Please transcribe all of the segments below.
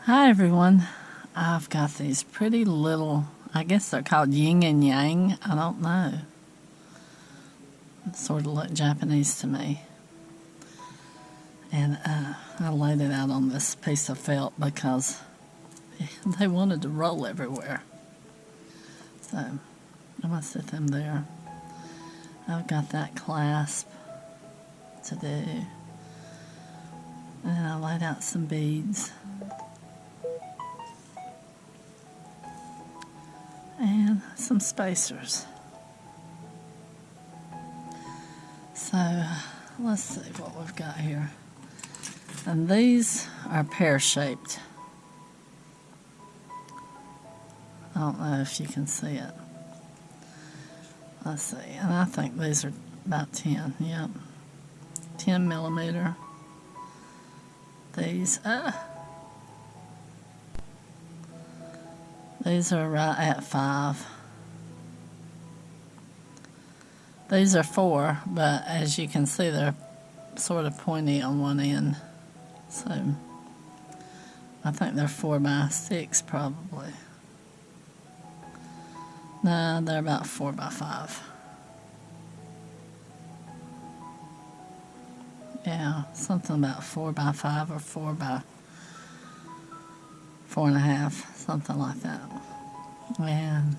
Hi everyone. I've got these pretty little, I guess they're called yin and yang. I don't know. Sort of look Japanese to me. And I laid it out on this piece of felt because they wanted to roll everywhere. So I'm going to set them there. I've got that clasp to do. And then I laid out some beads. And some spacers. So let's see what we've got here. And these are pear-shaped. I don't know if you can see it. Let's see. And I think these are about 10. Yep. 10 millimeter. These are right at 5. These are 4, but as you can see, they're sort of pointy on one end. So I think they're 4 by 6 probably. No, they're about 4 by 5. Yeah, something about 4 by 5 or 4 by 4.5, something like that. And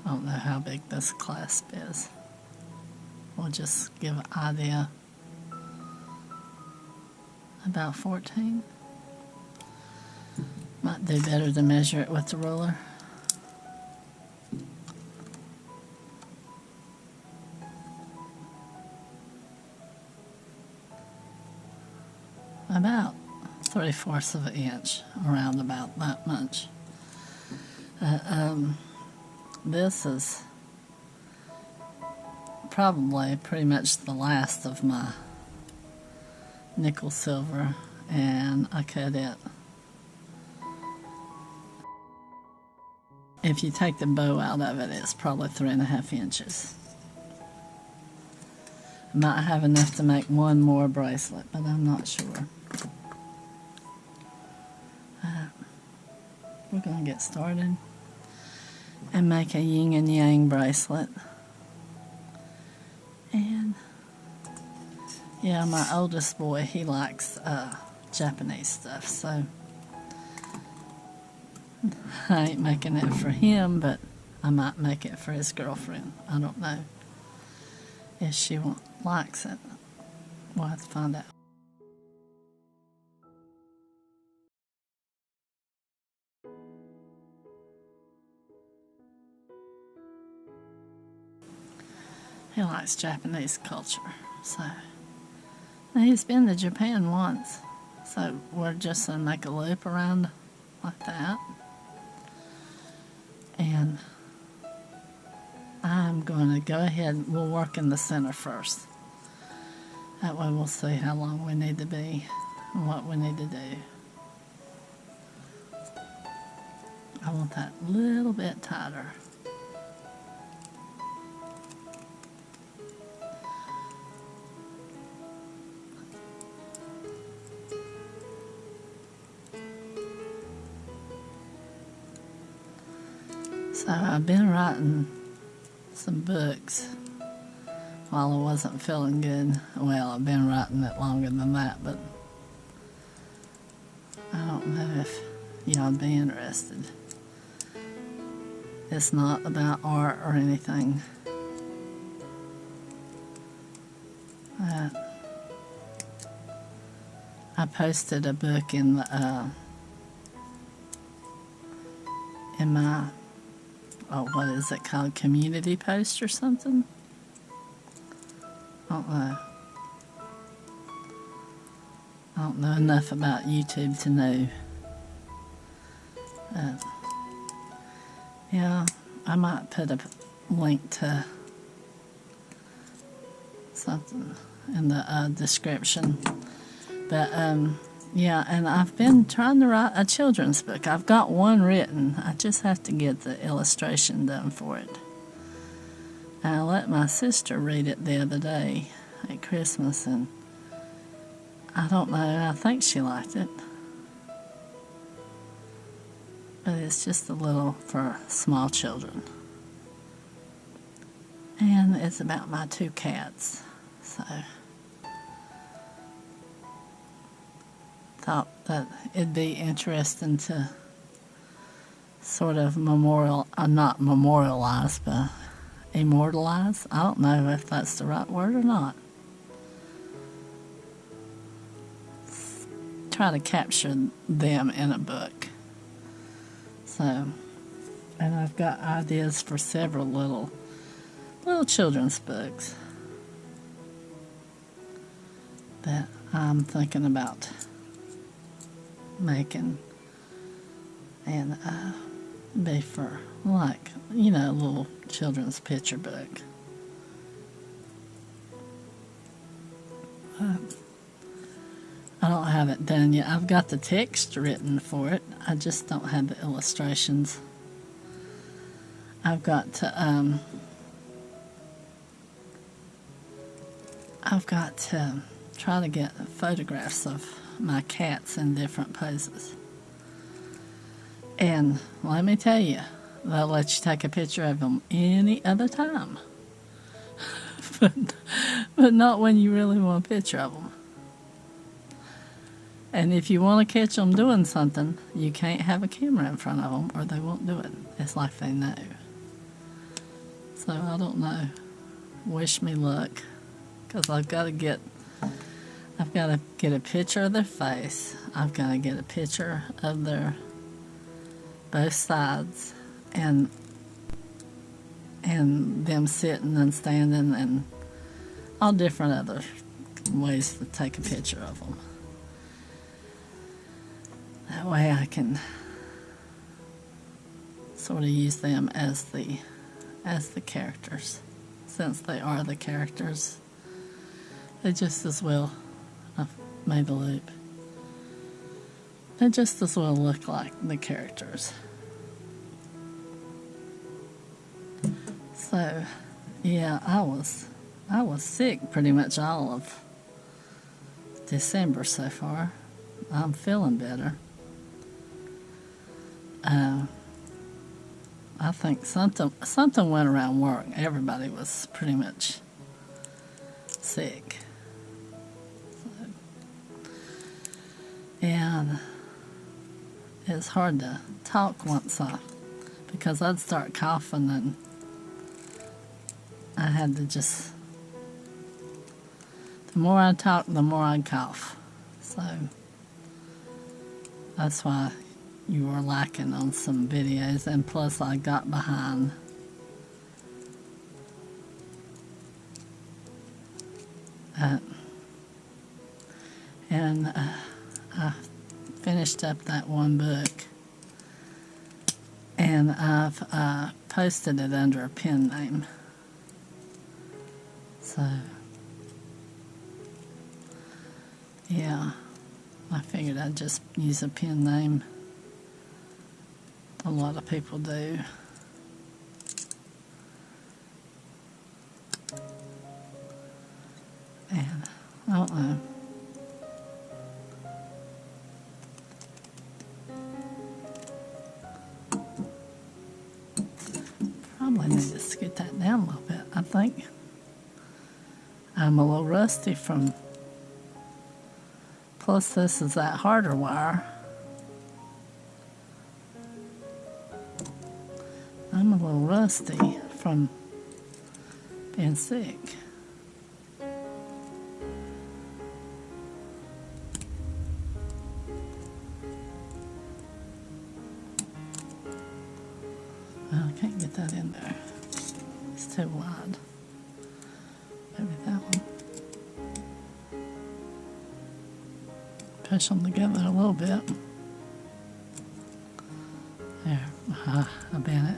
I don't know how big this clasp is. We'll just give an idea. About 14. Might do better to measure it with the ruler. About 3/4 of an inch, around about that much. This is probably pretty much the last of my nickel silver, and I cut it. If you take the bow out of it, it's probably 3.5 inches. I might have enough to make one more bracelet, but I'm not sure. We're going to get started and make a yin and yang bracelet. And yeah, my oldest boy, he likes Japanese stuff, so I ain't making it for him, but I might make it for his girlfriend. I don't know if she likes it. We'll have to find out. He likes Japanese culture, so he's been to Japan once. So we're just going to make a loop around like that. And I'm going to go ahead, we'll work in the center first. That way we'll see how long we need to be and what we need to do. I want that a little bit tighter. So I've been writing some books while I wasn't feeling good. Well, I've been writing it longer than that, but I don't know if y'all would be interested. It's not about art or anything. I posted a book in the in my what is it called? Community post or something? I don't know. I don't know enough about YouTube to know. Yeah, I might put a link to something in the description. But yeah, and I've been trying to write a children's book. I've got one written. I just have to get the illustration done for it. I let my sister read it the other day at Christmas, and I don't know, I think she liked it. but it's just a little for small children. And it's about my 2 cats, so thought that it'd be interesting to sort of not memorialize, but immortalize. I don't know if that's the right word or not. Try to capture them in a book. So, and I've got ideas for several little children's books that I'm thinking about making, and be for, like, a little children's picture book. I don't have it done yet. I've got the text written for it. I just don't have the illustrations. I've got to try to get photographs of my cats in different poses. And let me tell you, they'll let you take a picture of them any other time. but not when you really want a picture of them. And if you want to catch them doing something, you can't have a camera in front of them or they won't do it. It's like they know. So I don't know. Wish me luck. Because I've got to get a picture of their face. I've got to get a picture of their both sides, and them sitting and standing, and all different other ways to take a picture of them. That way I can sort of use them as the characters. Since they are the characters, they just as well, I've made a loop, they just as well look like the characters. So, yeah, I was sick pretty much all of December so far. I'm feeling better. I think something went around work. Everybody was pretty much sick. So, and it's hard to talk because I'd start coughing, and I had to just, the more I talk, the more I'd cough. So that's why you were lacking on some videos, and plus I got behind. I finished up that one book, and I've posted it under a pen name. So, yeah, I figured I'd just use a pen name. A lot of people do. And I don't know. Probably need to scoot that down a little bit. I think I'm a little rusty from, plus this is that harder wire. I'm a little rusty from being sick. Well, I can't get that in there. It's too wide. Maybe that one. Push them together a little bit. There. I bent it.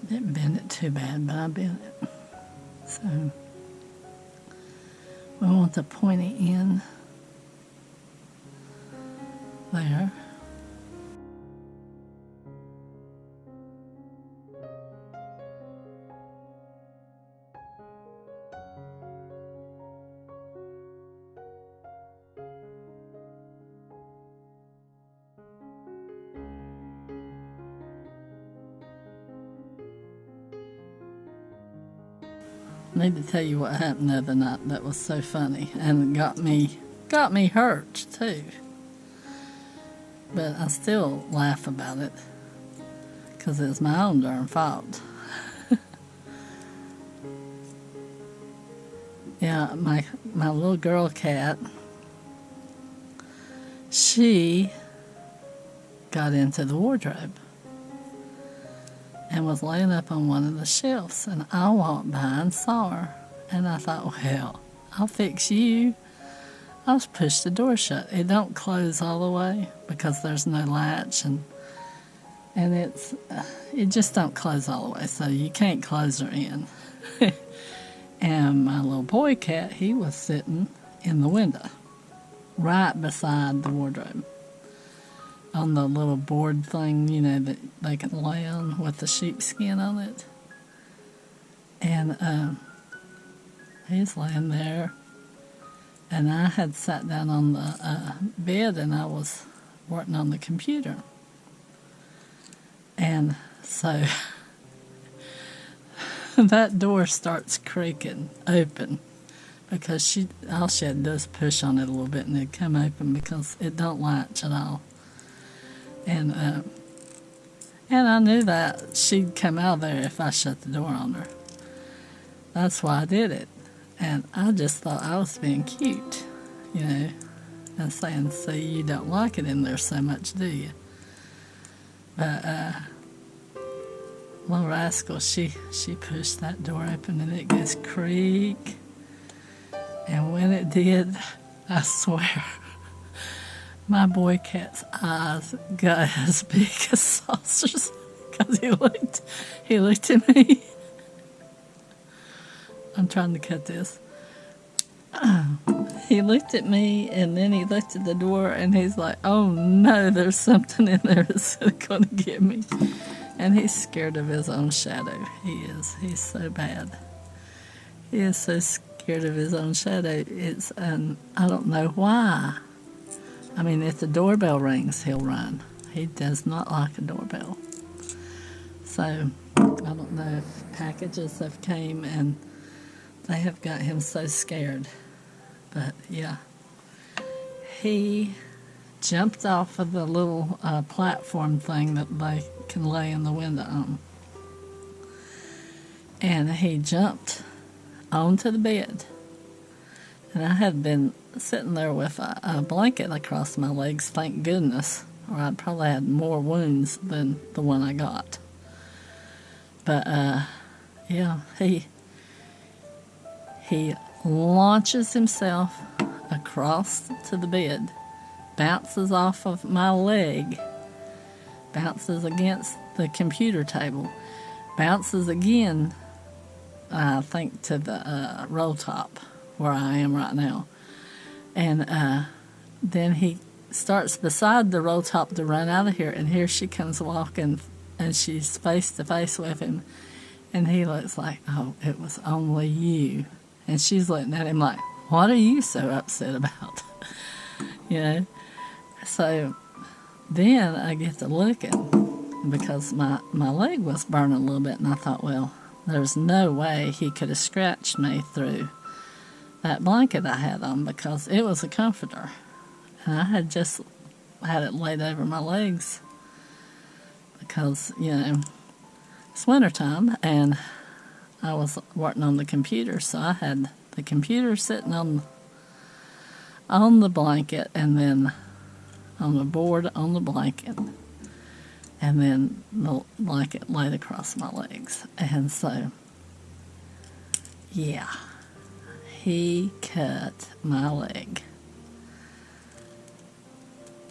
Didn't bend it too bad, but I bent it. So we want the pointy end there. I need to tell you what happened the other night that was so funny and got me hurt too. But I still laugh about it because it's my own darn fault. Yeah, my little girl cat, she got into the wardrobe and was laying up on one of the shelves, and I walked by and saw her, and I thought, well, I'll fix you. I'll just push the door shut. It don't close all the way because there's no latch, and it just don't close all the way, so you can't close her in. And my little boy cat, he was sitting in the window, right beside the wardrobe, on the little board thing, you know, that they can lay on with the sheepskin on it. And he's laying there, and I had sat down on the bed, and I was working on the computer. And so that door starts creaking open because all she had to do is push on it a little bit and it'd come open because it don't latch at all. And I knew that she'd come out of there if I shut the door on her. That's why I did it. And I just thought I was being cute, you know, and saying, see, you don't like it in there so much, do you? But little rascal, she pushed that door open and it goes creak. And when it did, I swear, my boy cat's eyes got as big as saucers because he looked at me. I'm trying to cut this. He looked at me and then he looked at the door and he's like, oh no, there's something in there that's going to get me. And he's scared of his own shadow. He is. He's so bad. He is so scared of his own shadow. I don't know why. I mean, if the doorbell rings, he'll run. He does not like a doorbell. So, I don't know if packages have came and they have got him so scared. But, yeah. He jumped off of the little platform thing that they can lay in the window on. And he jumped onto the bed. And I had been sitting there with a blanket across my legs, thank goodness, or I'd probably had more wounds than the one I got. But, yeah, he launches himself across to the bed, bounces off of my leg, bounces against the computer table, bounces again, I think, to the roll top where I am right now. And then he starts beside the roll top to run out of here, and here she comes walking, and she's face to face with him, and he looks like, oh, it was only you. And she's looking at him like, what are you so upset about? You know? So then I get to looking because my leg was burning a little bit, and I thought, well, there's no way he could have scratched me through that blanket I had on because it was a comforter. And I had just had it laid over my legs because, you know, it's wintertime and I was working on the computer, so I had the computer sitting on the blanket and then on the board on the blanket and then the blanket laid across my legs. And so, yeah, he cut my leg.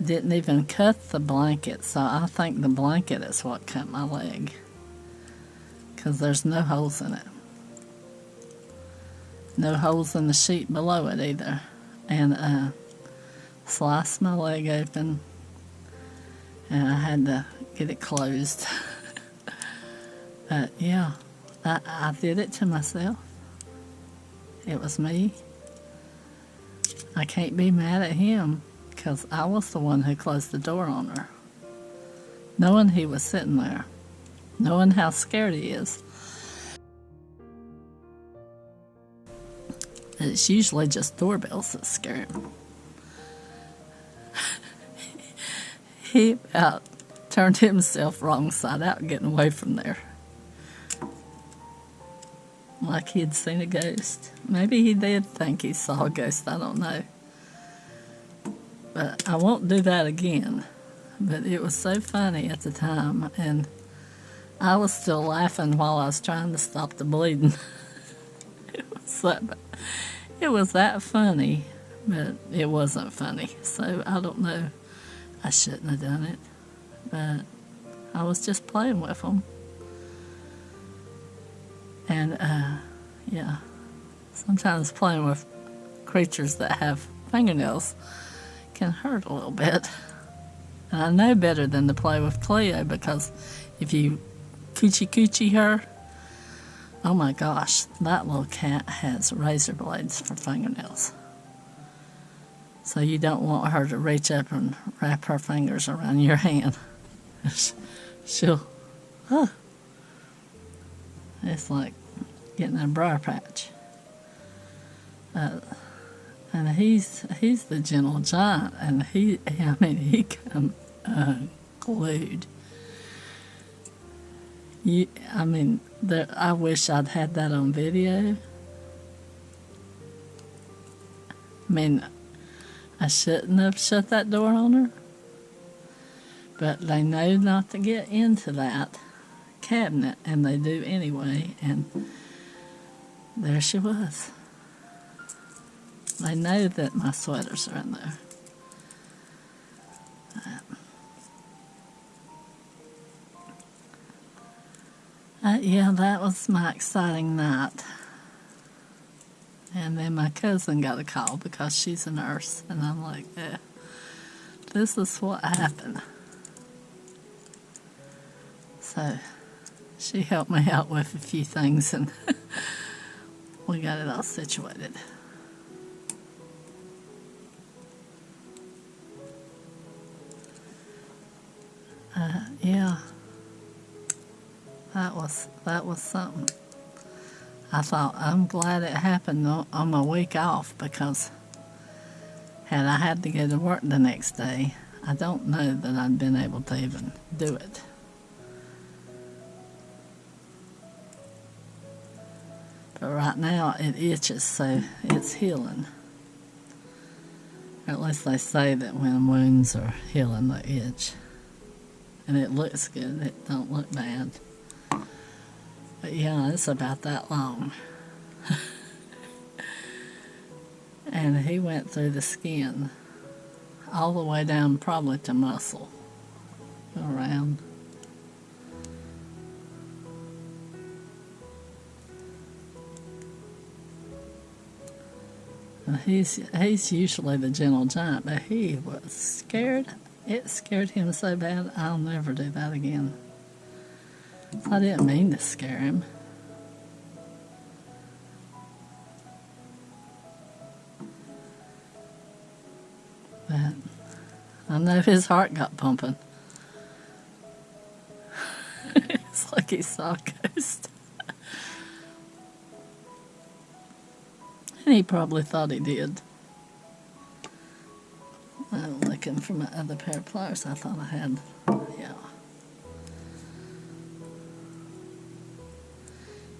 Didn't even cut the blanket, so I think the blanket is what cut my leg because there's no holes in it. No holes in the sheet below it either. And sliced my leg open and I had to get it closed. But yeah, I did it to myself. It was me. I can't be mad at him because I was the one who closed the door on her. Knowing he was sitting there. Knowing how scared he is. It's usually just doorbells that scare him. He about turned himself wrong side out getting away from there. Like he had seen a ghost. Maybe he did think he saw a ghost, I don't know. But I won't do that again. But it was so funny at the time, and I was still laughing while I was trying to stop the bleeding. It was that funny, but it wasn't funny. So I don't know. I shouldn't have done it. But I was just playing with them. And, yeah, sometimes playing with creatures that have fingernails can hurt a little bit. And I know better than to play with Cleo, because if you coochie her, oh my gosh, that little cat has razor blades for fingernails. So you don't want her to reach up and wrap her fingers around your hand. She'll, it's like getting a briar patch. And he's the gentle giant, and he come unglued. I wish I'd had that on video. I shouldn't have shut that door on her, but they know not to get into that cabinet, and they do anyway, and there she was. They know that my sweaters are in there. Yeah, that was my exciting night. And then my cousin got a call because she's a nurse, and I'm like, this is what happened. So she helped me out with a few things, and we got it all situated. Yeah, that was something. I thought, I'm glad it happened on my week off, because had I had to go to work the next day, I don't know that I'd been able to even do it. But right now it itches, so it's healing. Or at least they say that when wounds are healing, they itch. And it looks good, it don't look bad. But yeah, it's about that long. And he went through the skin all the way down probably to muscle. Around. And he's usually the gentle giant, but he was scared. It scared him so bad, I'll never do that again. I didn't mean to scare him. But I know his heart got pumping. It's like he saw a ghost. And he probably thought he did. I'm looking for my other pair of pliers I thought I had. Yeah.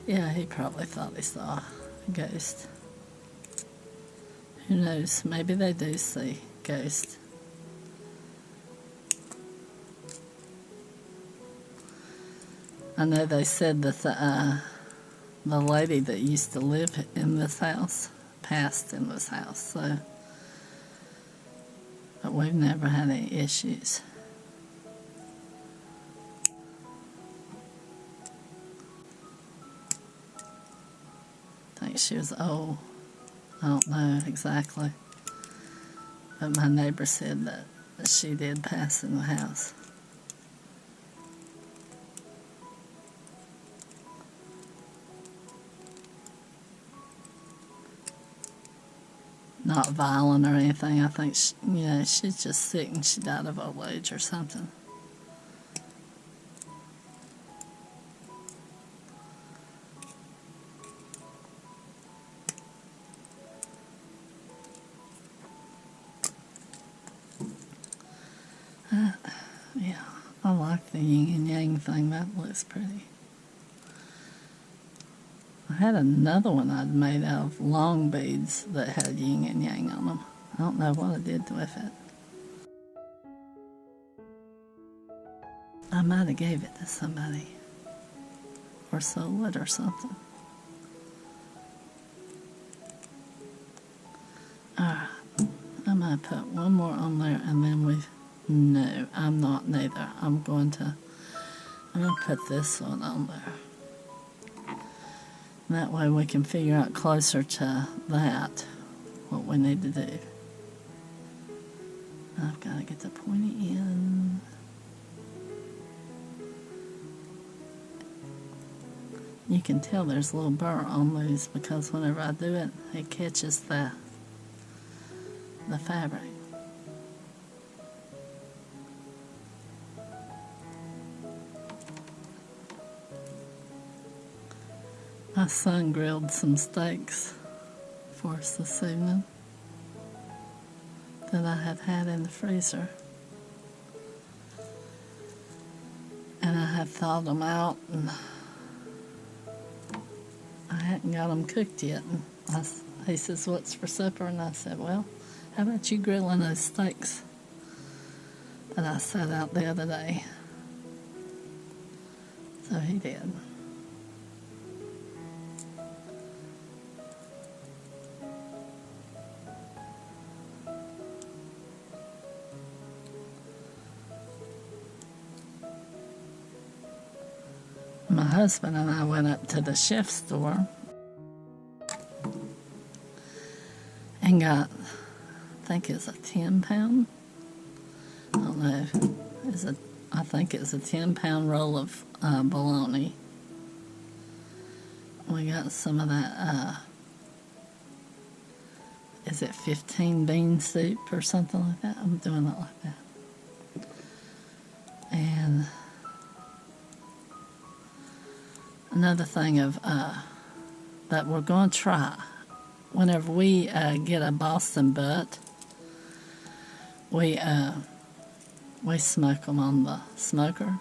Yeah, he probably thought he saw a ghost. Who knows? Maybe they do see ghosts. I know they said that the lady that used to live in this house passed in this house, so... But we've never had any issues. I think she was old. I don't know exactly. But my neighbor said that she did pass in the house. Not violent or anything. I think, she's just sick and she died of old age or something. I like the yin and yang thing. That looks pretty. I had another one I'd made out of long beads that had yin and yang on them. I don't know what I did with it. I might have gave it to somebody or sold it or something. Alright, I might put one more on there and then no, I'm not neither. I'm going to put this one on there. And that way we can figure out closer to that what we need to do. I've got to get the pointy end. You can tell there's a little burr on these because whenever I do it, it catches the fabric. My son grilled some steaks for us this evening that I had in the freezer. And I had thawed them out and I hadn't got them cooked yet. And he says, "What's for supper?" And I said, "Well, how about you grilling those steaks that I set out the other day?" So he did. My husband and I went up to the chef store and got, I think it's a 10-pound. I don't know. I think it's a 10-pound roll of bologna. We got some of that, is it 15 bean soup or something like that? I'm doing it like that. And another thing of that we're going to try, whenever we get a Boston butt, we smoke them on the smoker.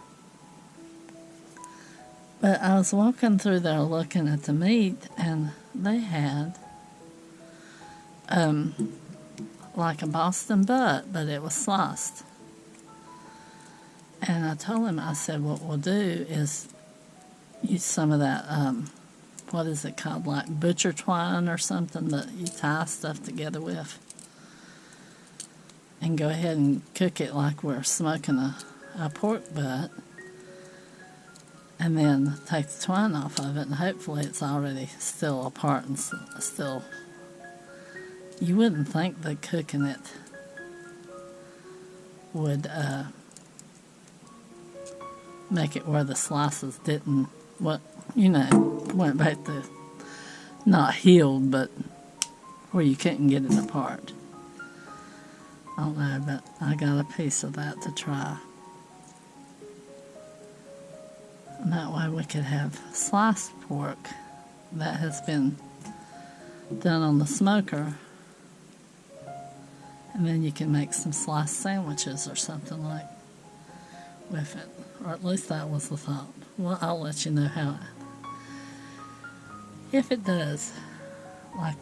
But I was walking through there looking at the meat, and they had like a Boston butt, but it was sliced. And I told him, I said, what we'll do is use some of that, what is it called, like butcher twine or something that you tie stuff together with, and go ahead and cook it like we're smoking a pork butt, and then take the twine off of it, and hopefully it's already still apart and still. You wouldn't think that cooking it would make it where the slices didn't, went back to not healed, but where you couldn't get it apart. I don't know, but I got a piece of that to try. And that way we could have sliced pork that has been done on the smoker, and then you can make some sliced sandwiches or something like with it. Or at least that was the thought. Well, I'll let you know how if it does like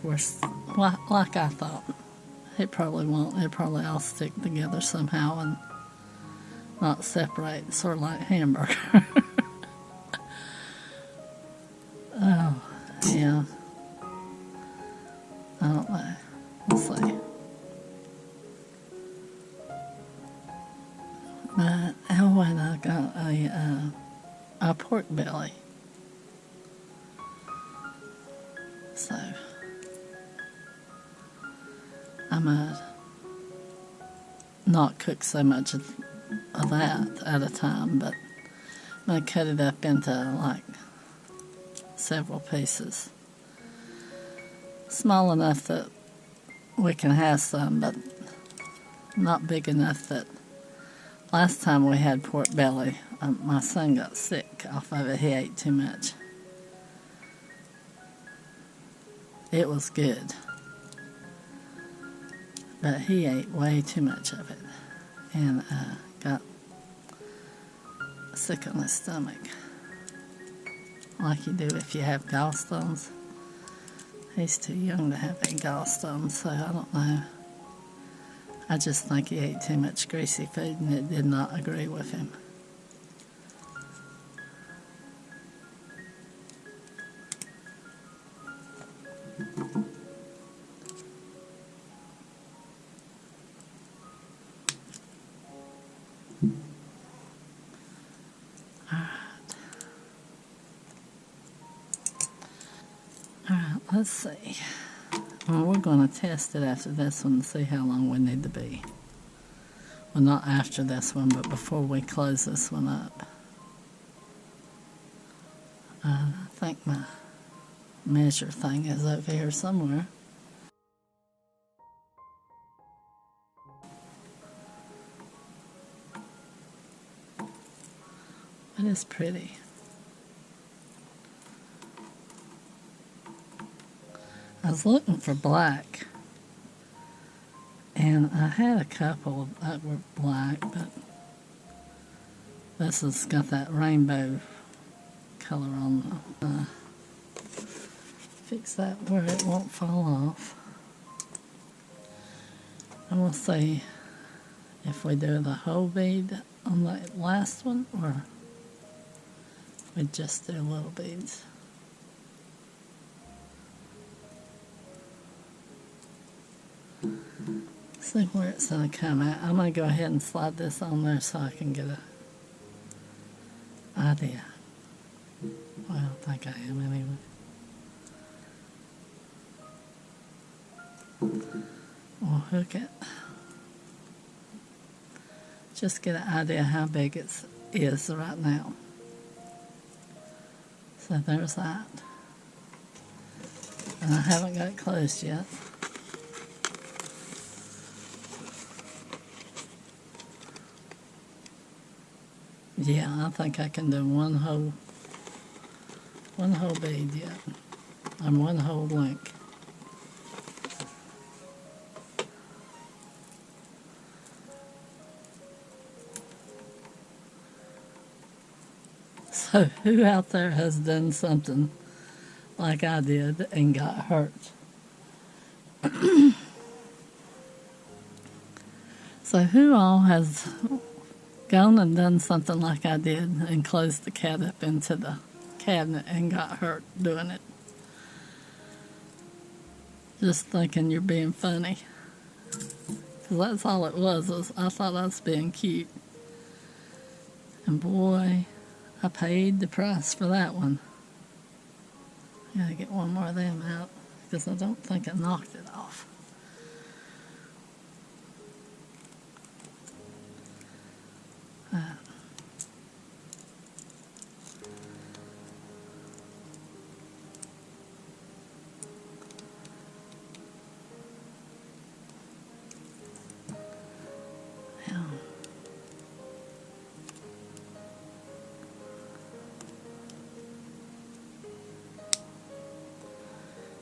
I thought. It probably won't. It probably all stick together somehow and not separate, sort of like hamburger. Oh, yeah. I don't know. We'll see. But, and I got a pork belly. So, I might not cook so much of that at a time, but I'm going to cut it up into like several pieces. Small enough that we can have some, but not big enough that last time we had pork belly, my son got sick off of it. He ate too much. It was good, but he ate way too much of it and got sick on his stomach, like you do if you have gallstones. He's too young to have any gallstones, so I don't know. I just think he ate too much greasy food and it did not agree with him. Alright, let's see. Well, we're going to test it after this one and see how long we need to be. Well, not after this one, but before we close this one up. I think my measure thing is over here somewhere. It is pretty. I was looking for black, and I had a couple that were black, but this has got that rainbow color on them. Fix that where it won't fall off. And we'll see if we do the whole bead on the last one, or we just do little beads. See where it's going to come at. I'm going to go ahead and slide this on there so I can get an idea. Well, I think I am anyway. We'll hook it. Just get an idea how big it is right now. So there's that. And I haven't got it closed yet. Yeah, I think I can do one whole bead yet, and one whole link. So who out there has done something like I did and got hurt? So who all has gone and done something like I did and closed the cat up into the cabinet and got hurt doing it? Just thinking you're being funny. Because that's all it was I thought I was being cute. And boy, I paid the price for that one. I gotta get one more of them out because I don't think I knocked it off.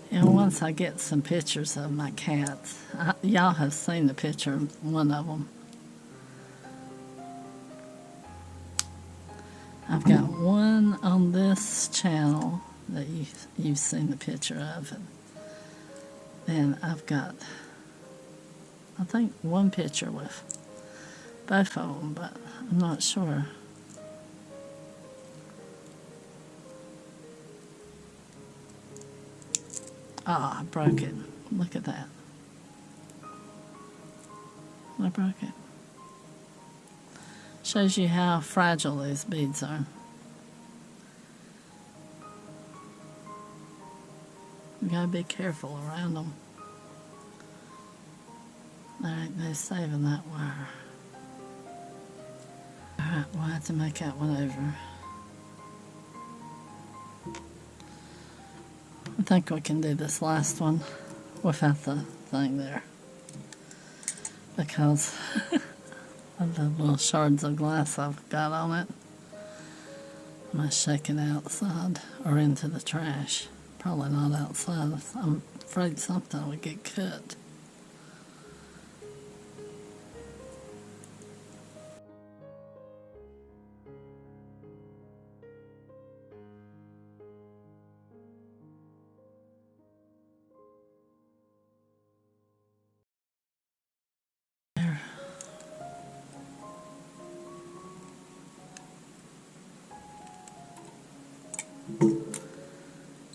And once I get some pictures of my cats, y'all have seen the picture of one of them. I've got one on this channel that you've seen the picture of, and then I've got, I think, one picture with both of them, but I'm not sure. Ah, I broke it. Look at that. I broke it. Shows you how fragile these beads are. You gotta be careful around them. Alright, they're saving that wire. Alright, we'll have to make that one over. I think we can do this last one without the thing there, because of the little shards of glass I've got on it. I might shake it outside or into the trash. Probably not outside. I'm afraid something would get cut.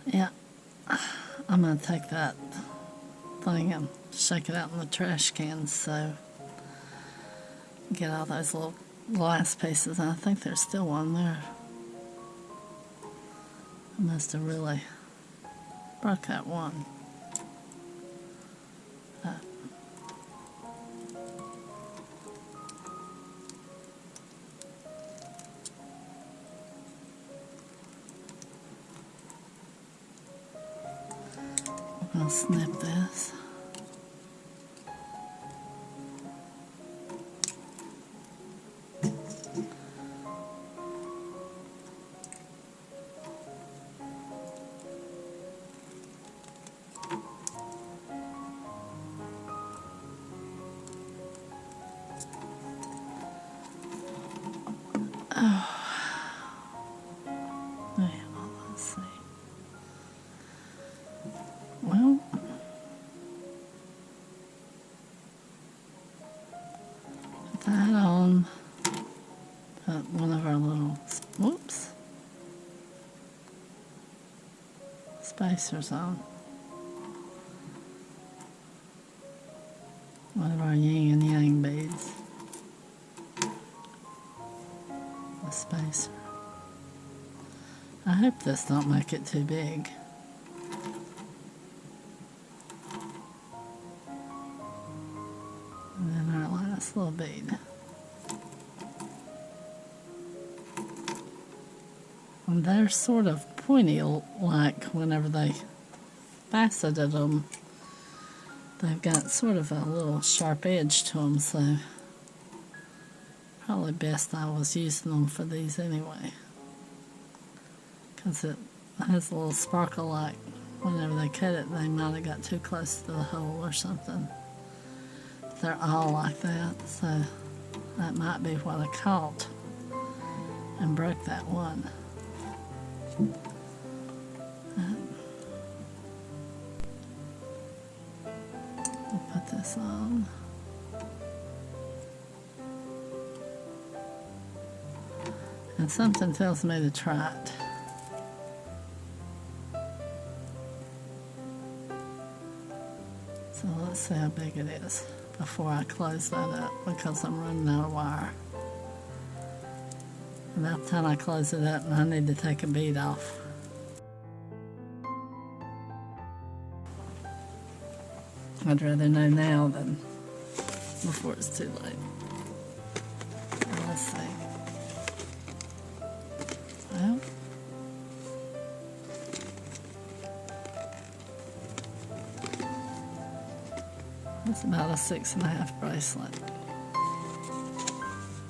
Yeah, I'm going to take that thing and shake it out in the trash can, so get all those little glass pieces. And I think there's still one there. I must have really broke that one. I'll snip this. Let's see. Well, put that on. Put one of our little, whoops, spacers on. One of our yin and yang beads. The spacer. I hope this don't make it too big. And then our last little bead. And they're sort of pointy, like whenever they faceted them. They've got sort of a little sharp edge to them, so probably best I was using them for these anyway. Because it has a little sparkle, like whenever they cut it, they might have got too close to the hole or something. They're all like that, so that might be what I caught and broke that one. I'll put this on. And something tells me to try it. So let's see how big it is before I close that up, because I'm running out of wire. About the time I close it up, and I need to take a bead off. I'd rather know now than before it's too late. Let's see. Well, that's about a 6.5 bracelet.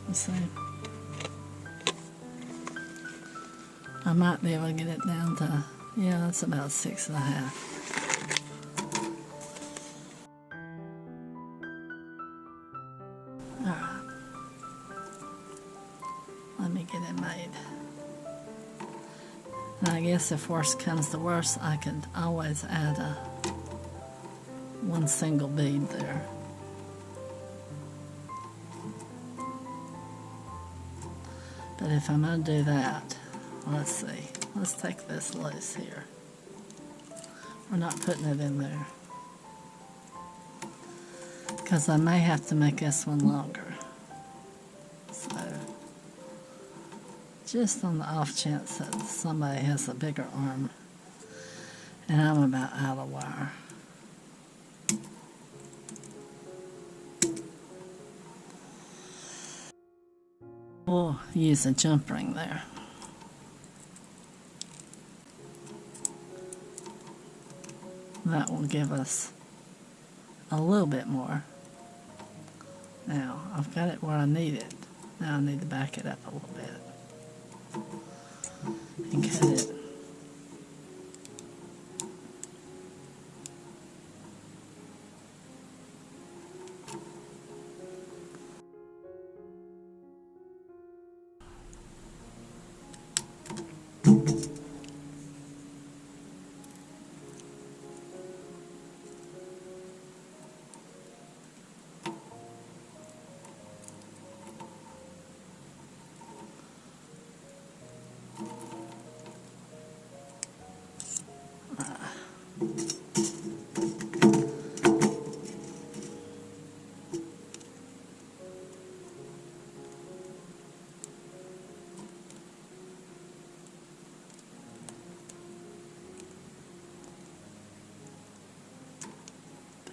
You see? I might be able to get it down to, yeah, that's about 6.5. Alright. Let me get it made. And I guess if worst comes to worst, I could always add one single bead there. But if I'm going to do that, let's see. Let's take this loose here. We're not putting it in there, because I may have to make this one longer. So, just on the off chance that somebody has a bigger arm and I'm about out of wire. We'll use a jump ring there. That will give us a little bit more. Now, I've got it where I need it. Now I need to back it up a little bit and cut it.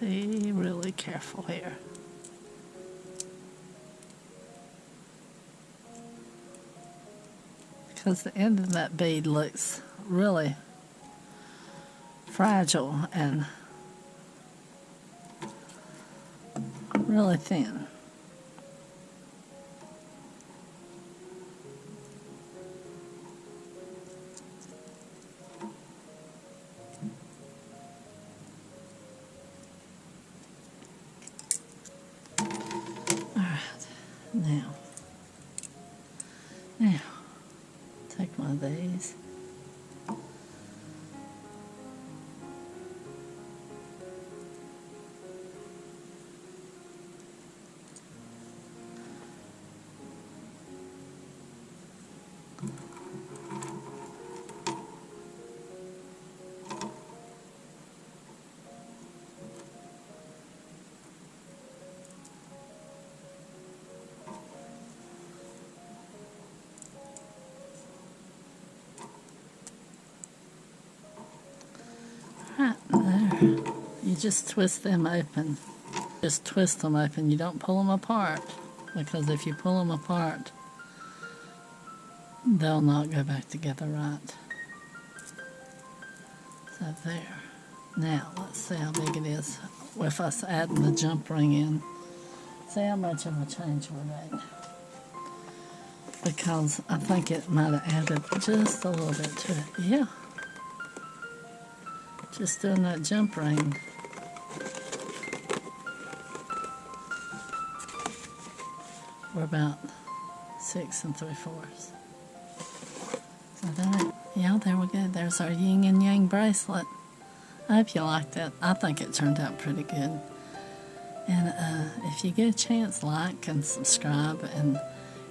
Be really careful here. Because the end of that bead looks really fragile and really thin. Now, take one of these. Right there. You just twist them open. Just twist them open. You don't pull them apart, because if you pull them apart, they'll not go back together right. So there. Now, let's see how big it is with us adding the jump ring in. See how much of a change we made. Because I think it might have added just a little bit to it. Yeah. Just doing that jump ring. We're about 6 3/4. So there, yeah, there we go. There's our yin and yang bracelet. I hope you liked it. I think it turned out pretty good. And if you get a chance, like and subscribe. And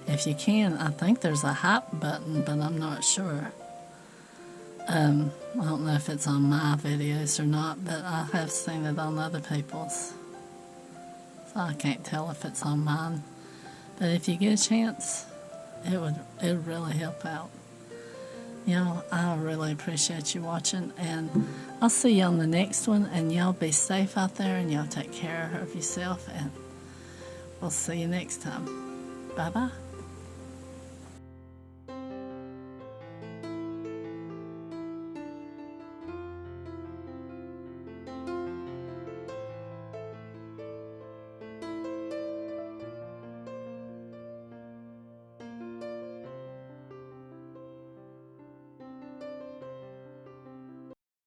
if you can, I think there's a hype button, but I'm not sure. I don't know if it's on my videos or not, but I have seen it on other people's. So I can't tell if it's on mine. But if you get a chance, it would really help out. You know, I really appreciate you watching, and I'll see you on the next one, and y'all be safe out there, and y'all take care of yourself, and we'll see you next time. Bye-bye.